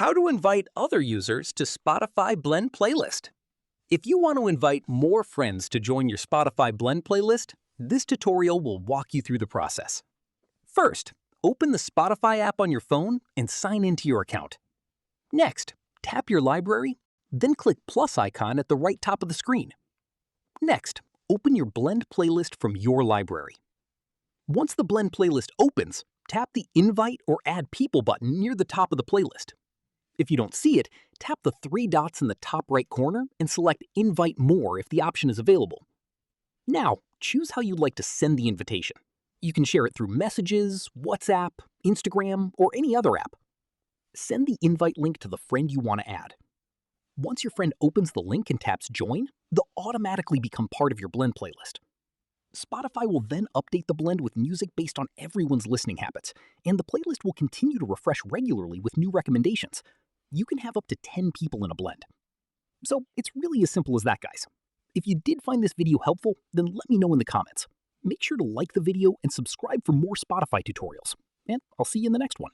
How to invite other users to Spotify Blend playlist. If you want to invite more friends to join your Spotify Blend playlist, this tutorial will walk you through the process. First, open the Spotify app on your phone and sign into your account. Next, tap your library, then click plus icon at the right top of the screen. Next, open your Blend playlist from your library. Once the Blend playlist opens, tap the Invite or Add People button near the top of the playlist. If you don't see it, tap the three dots in the top right corner and select Invite More if the option is available. Now, choose how you'd like to send the invitation. You can share it through Messages, WhatsApp, Instagram, or any other app. Send the invite link to the friend you want to add. Once your friend opens the link and taps Join, they'll automatically become part of your Blend playlist. Spotify will then update the blend with music based on everyone's listening habits, and the playlist will continue to refresh regularly with new recommendations. You can have up to 10 people in a blend. So it's really as simple as that, guys. If you did find this video helpful, then let me know in the comments. Make sure to like the video and subscribe for more Spotify tutorials. And I'll see you in the next one.